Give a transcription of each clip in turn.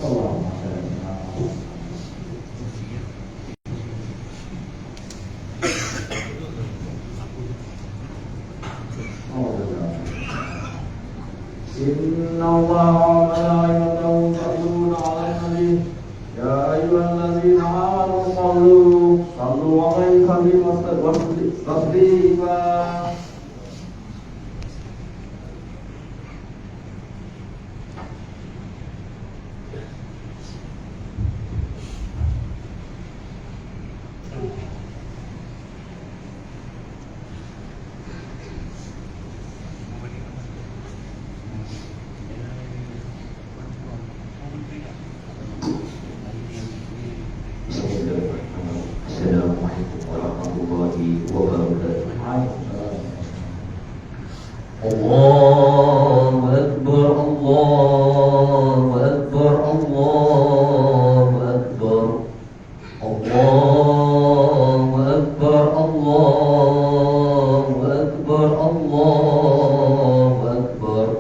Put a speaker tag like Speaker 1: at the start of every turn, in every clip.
Speaker 1: إن الله وملائكته يصلون على النبي يا أيها الذين آمنوا صلوا عليه وسلموا تسليما.
Speaker 2: Assalamualaikum warahmatullahi wabarakatuh. Allahu Akbar, Allahu Akbar, Allahu Akbar, Allahu Akbar, Allahu Akbar,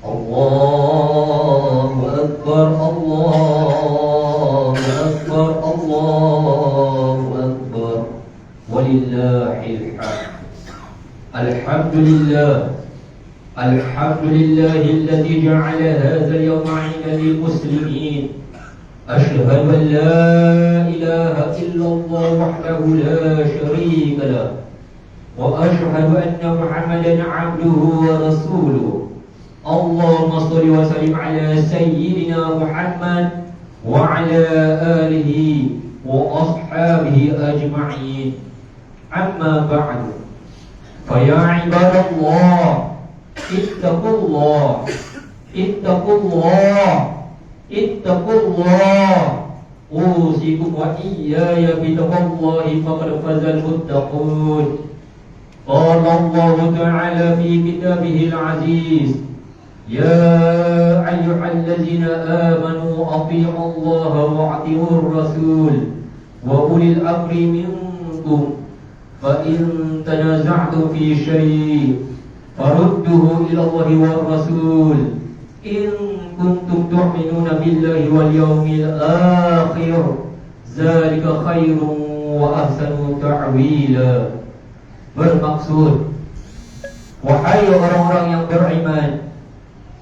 Speaker 2: Allahu Akbar, Allahu Akbar, Allahu Akbar, Allahu Akbar, walillahil hamd. Alhamdulillah, alhamdulillahilladzi ja'ala hadzal yawma 'iidan lil muslimin. Asyhadu an la ilaha illallah wahdahu la syarika lah, wa asyhadu anna Muhammadan 'abduhu wa rasuluh. Allahumma shalli wa sallim ala sayyidina Muhammad wa ala alihi wa ashabihi ajma'in. Amma ba'du. Faya ibadallah, ittaqullah, ittaqullah, ittaqullah. Usikum wa iyaya bitaqwallahi faqad fazal muttaqun. Qala Allah ta'ala fi kitabihil aziz, ya ayyuhallazina amanu ati'u Allah wa ati'ur rasul wa ulil amri minkum. فَإِن تَنَازَعْتُمْ فِي شَيْءٍ فَرُدُّوهُ إِلَى اللَّهِ وَالرَّسُولِ إِن كُنتُمْ تُؤْمِنُونَ بِاللَّهِ وَالْيَوْمِ الْآخِرِ ذَلِكَ خَيْرٌ وَأَحْسَنُ تَأْوِيلًا. Bermaksud, wahai orang-orang yang beriman,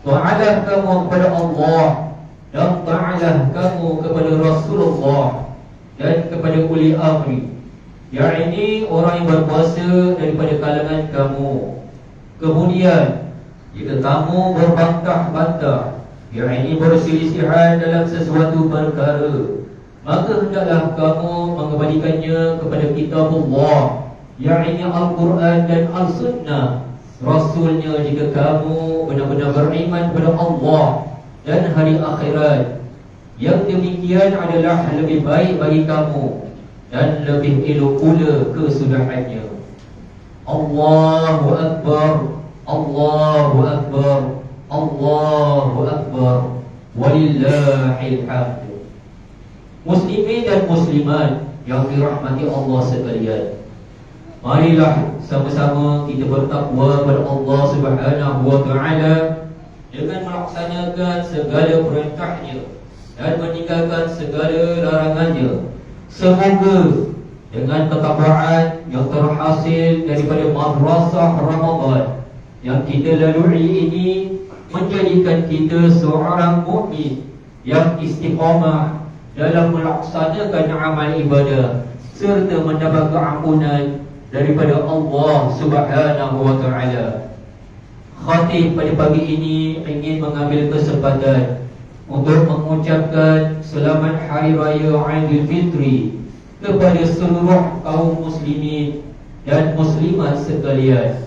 Speaker 2: ta'alah kamu kepada Allah dan ta'alah kamu kepada Rasulullah dan kepada uli amri, yakni orang yang berkuasa daripada kalangan kamu. Kemudian jika kamu berbantah-bantah, yakni berselisihan dalam sesuatu perkara, maka hendaklah kamu mengembalikannya kepada kitabullah, yakni Al-Quran dan Al-Sunnah Rasulnya, jika kamu benar-benar beriman kepada Allah dan hari akhirat. Yang demikian adalah lebih baik bagi kamu dan lebih elok pula kesudahannya. Allahu Akbar, Allahu Akbar, Allahu Akbar, walillahil hamd. Muslimin dan muslimat yang dirahmati Allah sekalian, marilah sama-sama kita bertakwa kepada Allah Subhanahu wa ta'ala dengan melaksanakan segala perintahnya dan meninggalkan segala larangannya. Semoga dengan ketakwaan yang terhasil daripada madrasah Ramadan yang kita lalui ini menjadikan kita seorang mukmin yang istiqamah dalam melaksanakan amal ibadah serta mendapat keampunan daripada Allah Subhanahu wa ta'ala. Khatib pada pagi ini ingin mengambil kesempatan untuk mengucapkan selamat Hari Raya Aidilfitri kepada seluruh kaum muslimin dan muslimat sekalian.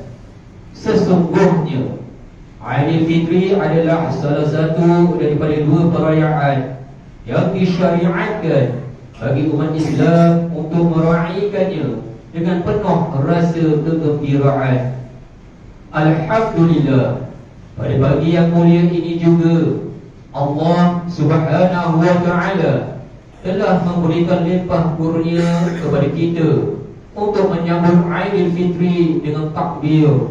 Speaker 2: Sesungguhnya Aidilfitri adalah salah satu daripada dua perayaan yang disyariatkan bagi umat Islam untuk meraihkannya dengan penuh rasa kegembiraan. Alhamdulillah, pada pagi yang mulia ini juga Allah Subhanahu wa ta'ala telah memberikan limpah kurnia kepada kita untuk menyambut Aidilfitri dengan takbir,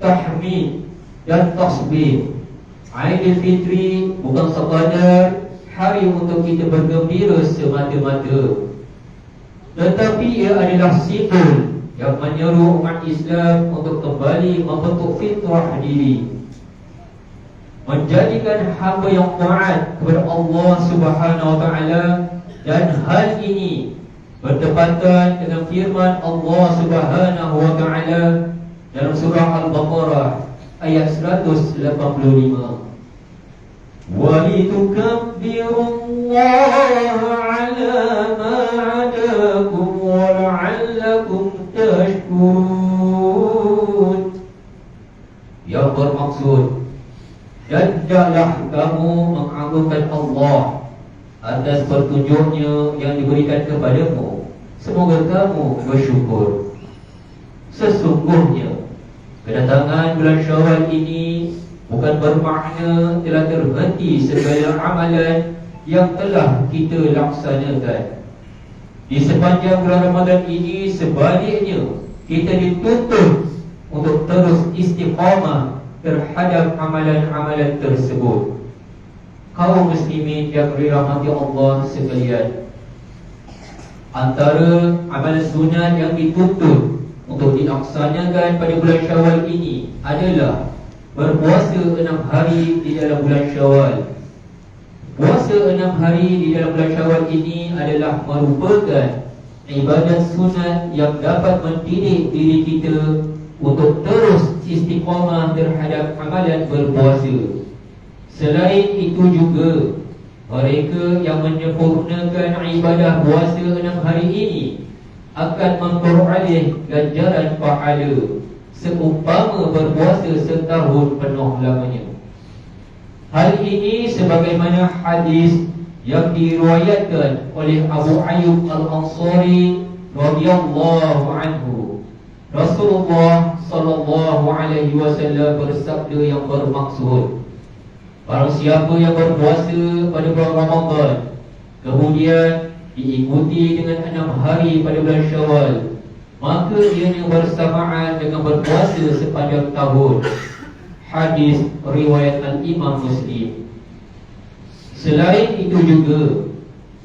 Speaker 2: tahmid dan tasbih. Aidilfitri bukan sekadar hari untuk kita bergembira semata-mata, tetapi ia adalah simbol yang menyeru umat Islam untuk kembali membentuk fitrah diri, menjadikan hamba yang taat kepada Allah Subhanahu wa taala. Dan hal ini bertepatan dengan firman Allah Subhanahu wa taala dalam surah Al-Baqarah ayat 185. Walitukabbirullaha ala ma adakum wa la'allakum tashkurun. Yang bermaksud, dan hendaklah kamu mengagungkan Allah atas petunjuknya yang diberikan kepadamu, semoga kamu bersyukur. Sesungguhnya kedatangan bulan Syawal ini bukan bermakna telah terhenti segala amalan yang telah kita laksanakan. Di sepanjang bulan Ramadan ini, sebaliknya, kita dituntut untuk terus istiqamah terhadap amalan-amalan tersebut. Kaum muslimin yang dirahmati Allah sekalian, antara amalan sunat yang dituntut untuk dilaksanakan pada bulan Syawal ini adalah berpuasa 6 hari di dalam bulan Syawal. Puasa 6 hari di dalam bulan Syawal ini adalah merupakan ibadat sunat yang dapat mendidik diri kita untuk terus istiqamah terhadap amalan berpuasa. Selain itu juga, mereka yang menyempurnakan ibadah puasa 6 hari ini akan memperoleh ganjaran pahala seumpama berpuasa setahun penuh lamanya. Hal ini sebagaimana hadis yang diriwayatkan oleh Abu Ayyub Al-Ansari radhiyallahu anhu. Rasulullah sallallahu alaihi wasallam bersabda yang bermaksud, barang siapa yang berpuasa pada bulan Ramadan kemudian diikuti dengan 6 hari pada bulan Syawal, maka ianya bersamaan dengan berpuasa sepanjang tahun. Hadis riwayat Al-Imam Muslim. Selain itu juga,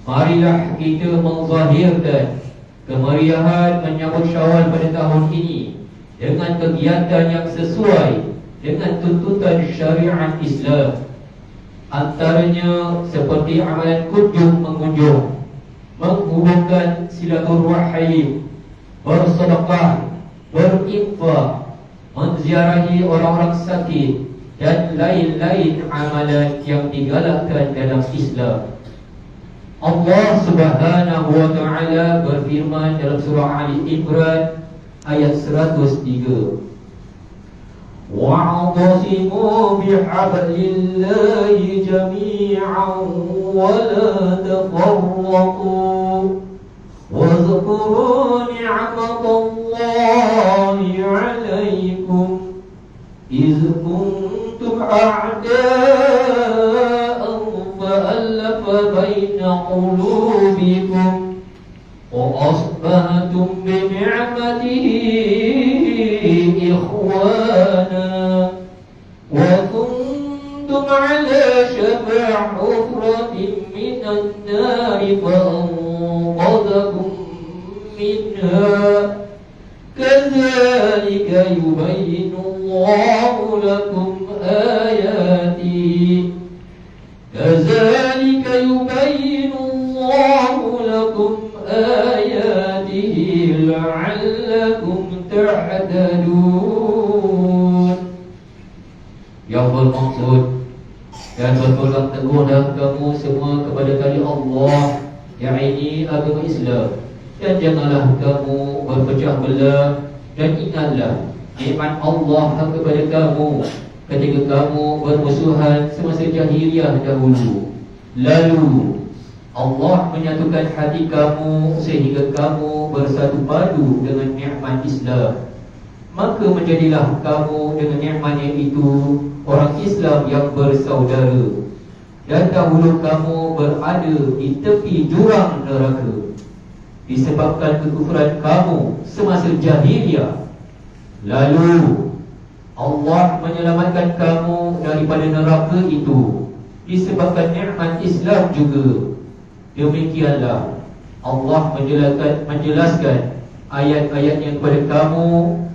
Speaker 2: marilah kita menzahirkan kemeriahan menyambut Syawal pada tahun ini dengan kegiatan yang sesuai dengan tuntutan syariat Islam. Antaranya seperti amalan kunjung mengunjung, menghubungkan silaturahim, bersedekah, berinfak, menziarahi orang-orang sakit, dan lain-lain amalan yang digalakkan dalam Islam. Allah Subhanahu wa taala berfirman dalam surah Ali Imran ayat 103, wa'tasimu bihablillahi jami'an wa la tafarraqu wazkuru ni'matallahi 'alaikum iz kuntum a'da'an fa'alafa baina qulubikum wa asbahtum bi ni'matihi ikhwana wa kuntum 'ala shafa' hufratin minan nari fa'anqadhakum minha kadzalika yubayyinu Allahu lakum ayatihi kadzalika yubayyinu Allahu lakum ayatihi la'allakum tahtadun. Yang bermaksud, dan berpegang teguh dah kamu semua kepada kali Allah, yang ini agama Islam, dan janganlah kamu berpecah belah, dan ingatlah nikmat Allah kepada kamu ketika kamu bermusuhan semasa jahiliyah dahulu. Lalu Allah menyatukan hati kamu sehingga kamu bersatu padu dengan nikmat Islam. Maka menjadilah kamu dengan nikmatnya itu orang Islam yang bersaudara. Dan dahulu kamu berada di tepi jurang neraka disebabkan kekufuran kamu semasa jahiliyah. Lalu Allah menyelamatkan kamu daripada neraka itu disebabkan nikmat Islam juga. Demikianlah Allah menjelaskan ayat-ayatnya kepada kamu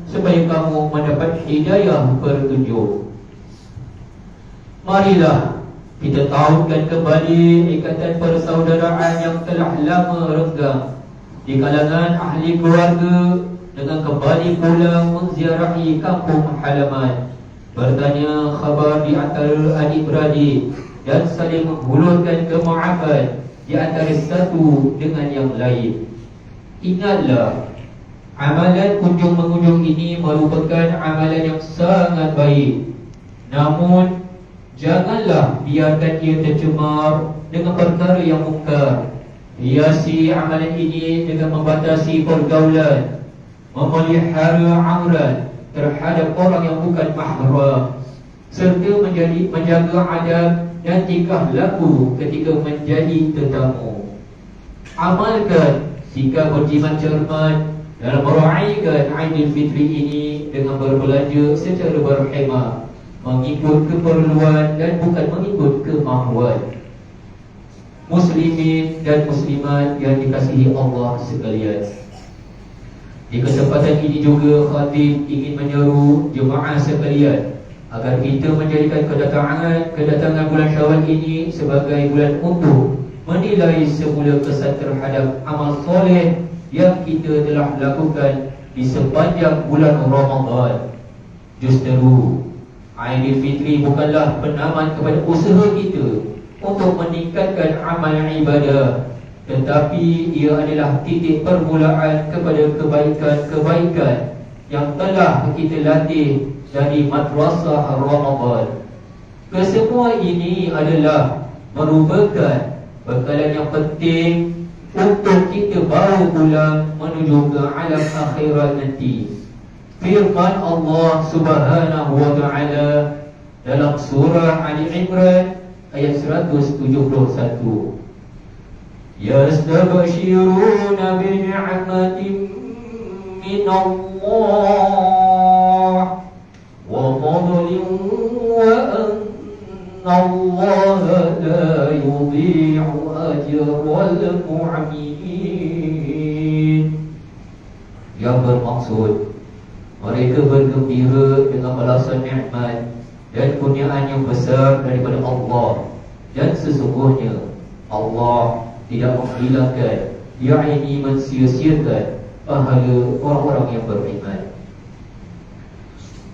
Speaker 2: supaya kamu mendapat hidayah petunjuk. Marilah kita tautkan kembali ikatan persaudaraan yang telah lama renggang di kalangan ahli keluarga dengan kembali pulang menziarahi kampung halaman, bertanya khabar di antara adik-beradik dan saling menghulurkan kemaafan di antara satu dengan yang lain. Ingatlah, amalan kunjung-mengunjung ini merupakan amalan yang sangat baik. Namun, janganlah biarkan ia tercemar dengan perkara yang mungkar. Hiasi amalan ini dengan membatasi pergaulan, memelihara aurat terhadap orang yang bukan mahram, serta menjaga adab dan tingkah laku ketika menjadi tetamu. Amalkan sikap berjimat cermat dalam meraihkan Aidilfitri ini dengan berbelanja secara berhemah, mengikut keperluan dan bukan mengikut kemahuan. Muslimin dan muslimat yang dikasihi Allah sekalian, di kesempatan ini juga khatib ingin menyeru jemaah sekalian agar kita menjadikan kedatangan bulan Syawal ini sebagai bulan untuk menilai semula kesan terhadap amal soleh yang kita telah lakukan di sepanjang bulan Ramadan. Justeru, Aidilfitri bukanlah penamaan kepada usaha kita untuk meningkatkan amal ibadah, tetapi ia adalah titik permulaan kepada kebaikan-kebaikan yang telah kita latih dari madrasah Ramadan. Kesemua ini adalah merupakan bekalan yang penting untuk kita bawa pulang menuju ke alam akhirat nanti. Firman Allah Subhanahu wa ta'ala dalam surah Ali Imran ayat 171, Yastabshiruna bi'ni'matin min Allah wa fadlin wa anna Allah la yudhi'u ajral mu'minin. Yang bermaksud, mereka bergembira dengan balasan nikmat dan kurniaan yang besar daripada Allah, dan sesungguhnya Allah tidak menghilangkan, yakni mensia-siakan pahala orang-orang yang beriman.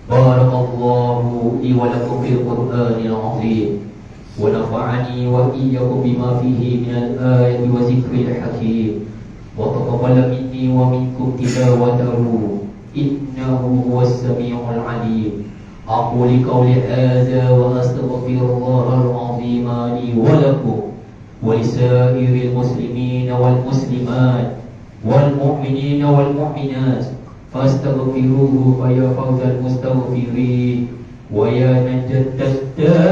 Speaker 2: Barakallahu li wa lakum fil Qur'anil azim wa nafa'ani wa iyyakum bima fihi minal ayati wa zikril hakim wa taqabbal minni wa minkum tilawatahu innahu huwas samiul alim. Aqulu qawli hadza wa astaghfirullahal azim li wa lakum wa lisairil muslimin wal muslimat wal mu'minin wal mu'minat fastaghfiruhu fa ya fawzal mustaghfirin wa ya najat taibin.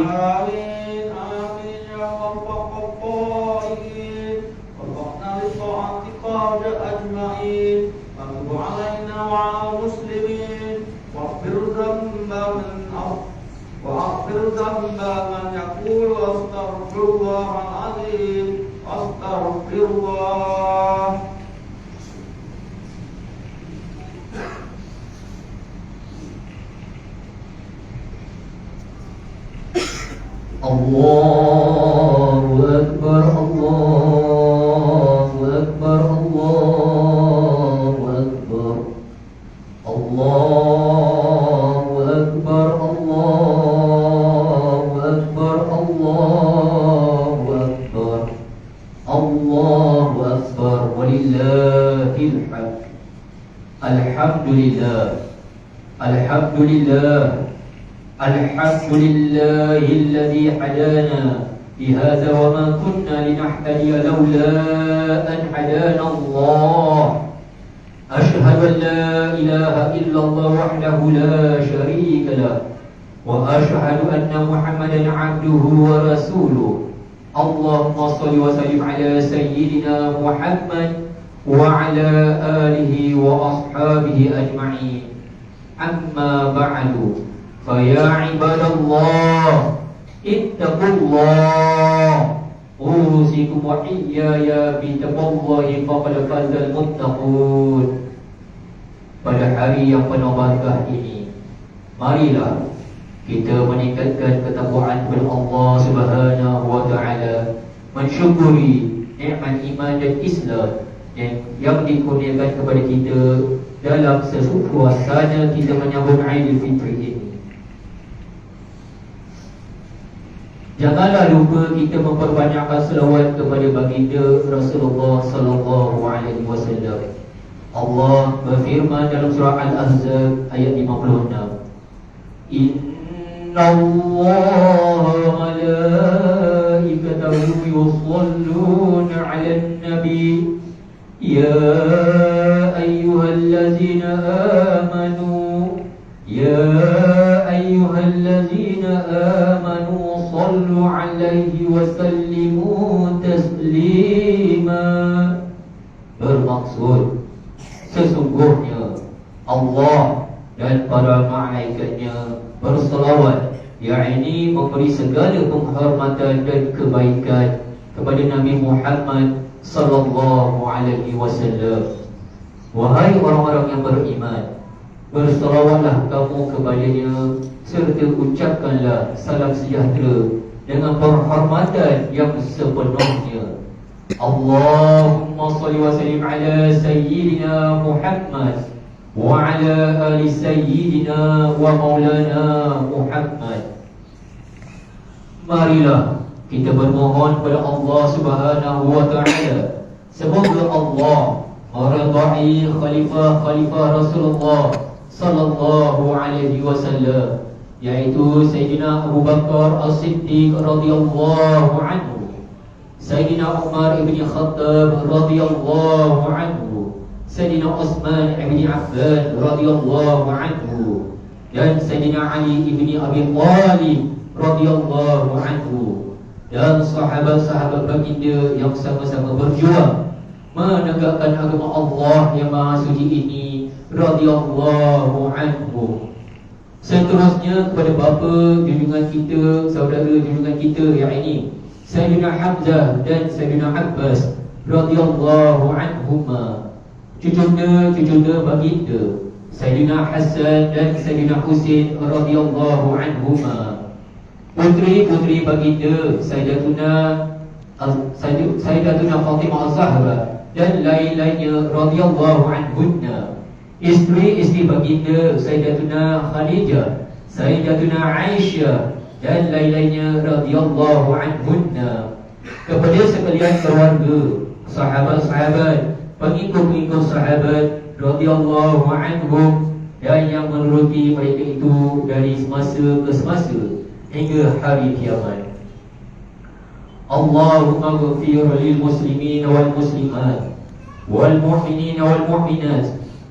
Speaker 1: Amin amin ya rabbal alamin. Warhamna li ta'atika ajma'in. Wa 'alaina wa 'alal muslimin. Waghfir dhanba man yaqulu astaghfirullahal azim. Astaghfirullah.
Speaker 2: Allahu Akbar, Allahu Akbar, Allahu Akbar, Allahu Akbar, Allahu Akbar, Allahu Akbar, Allahu Akbar, walillahil hamd. Alhamdulillah, Alhamdulillah, Alhamdulillahilladzi hadana bihadza wa ma kunna linahtadiya laula an hadana Allah. Ashhadu an la ilaha illallah wahdahu la syarika lah wa ashhadu anna Muhammadan 'abduhu wa rasuluh. Allahumma shalli wa sallim ala sayyidina Muhammad wa ala alihi wa ashabihi ajma'in. Amma ba'du. Faya ibadallah ittaqullah usikum wa iyaya bitaqwallahi faqad fazal muttaqun. Pada hari yang penuh barakah ini, marilah kita meningkatkan ketakwaan kepada Allah Subhanahu wa taala, mensyukuri nikmat iman dan Islam yang dikurniakan kepada kita dalam sesuasana kita menyambut Aidilfitri ini. Janganlah lupa kita memperbanyakkan selawat kepada baginda Rasulullah sallallahu alaihi wasallam. Allah berfirman dalam surah Al-Ahzab ayat 56. Innallaha wa malaikatahu yusholluna 'alan nabi ya ayyuhallazina amanu sallu alaihi wa sallimu taslima. Bermaksud sesungguhnya Allah dan para malaikatnya berselawat, yakni memberi segala penghormatan dan kebaikan kepada Nabi Muhammad sallallahu alaihi wasallam. Wahai orang-orang yang beriman, berselawatlah kamu kepadanya serta ucapkanlah salam sejahtera dengan penghormatan yang sepenuhnya. Allahumma salli wa sallim ala sayyidina Muhammad wa ala ali sayyidina wa maulana Muhammad. Marilah kita bermohon kepada Allah Subhanahu wa taala, semoga Allah meridai khalifah Rasulullah sallallahu alaihi wasallam, yaitu Sayyidina Abu Bakar As-Siddiq radhiyallahu anhu, Sayyidina Umar ibn Khattab radhiyallahu anhu, Sayyidina Utsman ibn Affan radhiyallahu anhu, dan Sayyidina Ali ibn Abi Thalib radhiyallahu anhu, dan sahabat-sahabat baginda yang sama-sama berjuang menegakkan agama Allah yang maha suci ini radhiyallahu anhu. Seterusnya kepada bapa junjungan kita, saudara junjungan kita yang ini Sayyidina Hamzah dan Sayyidina Abbas radhiyallahu anhuma, cucunda baginda Sayyidina Hasan dan Sayyidina Husain radhiyallahu anhuma, putri-putri baginda Sayyidatuna Fatimah Az-Zahra dan lain-lainnya radhiyallahu anhunna, isteri-isteri baginda Sayyidatuna Khadijah, Sayyidatuna Aisyah dan lain-lainnya radhiyallahu anhunna, kepada sekalian keluarga, sahabat-sahabat, pengikut-pengikut sahabat radhiyallahu anhum, dan yang menuruti mereka itu dari semasa ke semasa hingga hari kiamat. Allahumma ghfir lil muslimin wal muslimat wal mu'minin wal mu'minat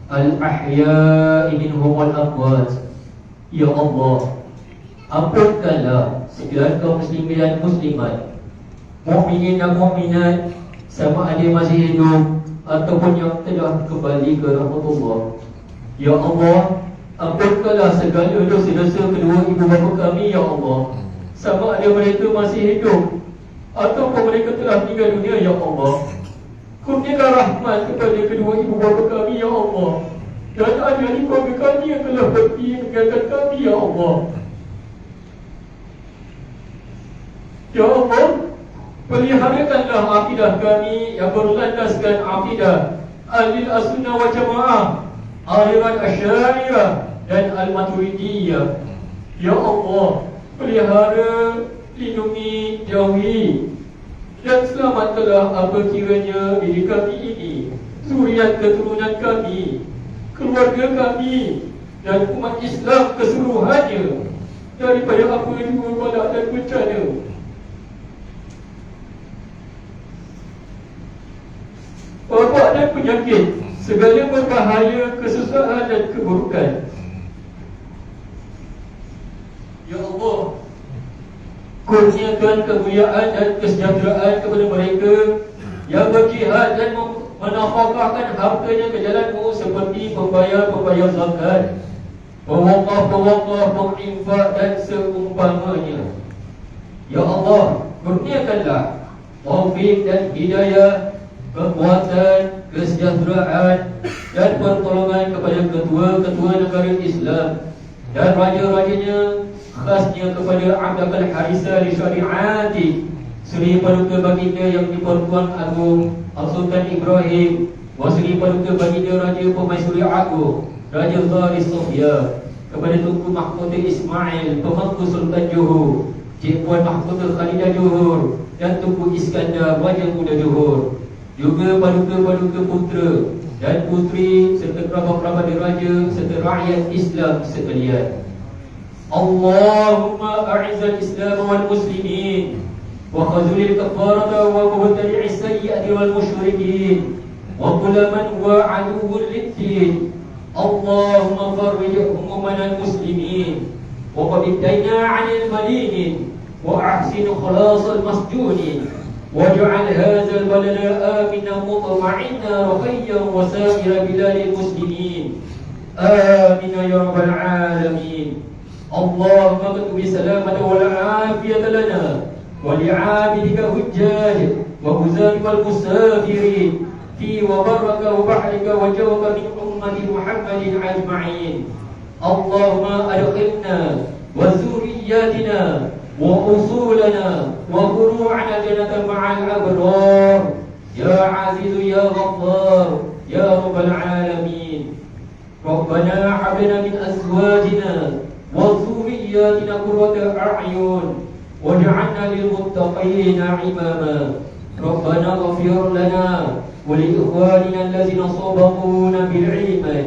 Speaker 2: al ahya'i minhum wal amwat. Ya Allah, ampunkanlah segala kaum muslimin dan muslimat, mukminin dan mukminat, sama ada masih hidup ataupun yang telah kembali ke rahmatullah. Ya Allah, ampunkanlah segala dosa-dosa kedua ibu bapa kami, ya Allah, sama ada mereka masih hidup ataupun mereka telah meninggal dunia, ya Allah. Kurniakan rahmat kepada kedua ibu bapa kami, ya Allah, dan ajari keluarga kami yang telah pergi meninggalkan kami, ya Allah. Ya Allah, peliharakanlah akidah kami yang berlandaskan akidah Ahlul Sunnah wal Jamaah, aliran Asy'ariyah dan Al-Maturidiyah. Ya Allah, pelihara, lindungi, jauhi dan selamatkanlah apa kiranya diri kami ini, zuriat keturunan kami, keluarga kami dan umat Islam keseluruhannya daripada apa jua bala dan bencana. Wabak dan penyakit, segala berbahaya, kesusahan dan keburukan. Ya Allah, kurniakan kemuliaan dan kesejahteraan kepada mereka yang berjihad dan menafkahkan hartanya ke jalan-Mu, seperti pembayar-pembayar zakat, pewakaf, penginfak dan seumpamanya. Ya Allah, kurniakanlah taufik dan hidayah, kekuatan, kesejahteraan dan pertolongan kepada ketua-ketua negara Islam dan raja-rajanya, khasnya kepada Abdul Harisa li Syariati Seri Paduka Baginda Yang di-Pertuan Agong Sultan Ibrahim wa Seri Paduka Baginda Raja Pemaisuri Agong Raja Zaris Sofia, kepada Tunku Mahkota Ismail Pemangku Sultan Johor, Cik Puan Mahkota Khalidah Johor dan Tunku Iskandar Raja Muda Johor, juga paduka-paduka putra dan putri serta kerabat-kerabat diraja serta rakyat Islam sekalian. Allahumma a'izzal Islam wal muslimin wa khazulil kafarata wa mubtadi'is sayyi'ati wal musyrikin wa kulla man huwa aduwwun lid-din. Allahumma farrij humumana al-muslimin wa qadiddaina 'anil malinin wa ahsin khalasal masjunin waj'al hadzal balada aminan mutma'inna rakhiyyan wa sa'ira biladil muslimin. Amin ya rabbal alamin. Allahumma qad bi salamati wal afiyati lana wa li'abidika hujjaj wa huzari wal musafirin fi wa baraka wa bahrika wa jawka min ummati Muhammadin ajma'in. Allahumma adkhilna wa zurriyyatina wa usulana wa furu'ana jannatan ma'al abrar ya aziz ya ghaffar ya rabbal alamin. Rabbana hab lana min azwajina wa dhurriyyatina qurrata a'yun waj'alna lil muttaqina imama. Rabbana ighfir lana wa li ikhwanina allazina sabaquna bil iman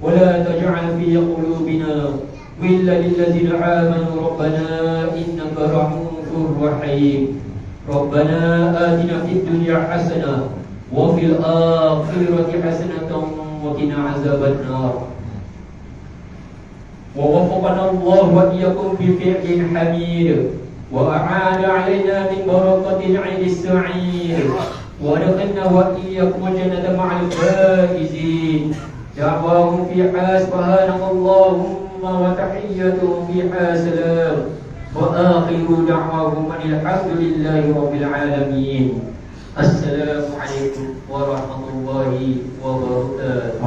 Speaker 2: wa la taj'al fi qulubina ghillan lil ladzina amanu rabbana innaka ra'ufur rahim. Rabbana atina fid dunya hasanah wa fil akhirati hasanatan wa qina azabannar. ووفقنا الله وإياكم بفعل حميد وأعان علينا من بركة العيد السعيد وأدخلنا وإياكم الجنة مع الفائزين. دعواهم فيها سبحانك اللهم وتحيتهم فيها سلام وآخر دعواهم أن الحمد لله رب العالمين. السلام عليكم ورحمة الله وبركاته.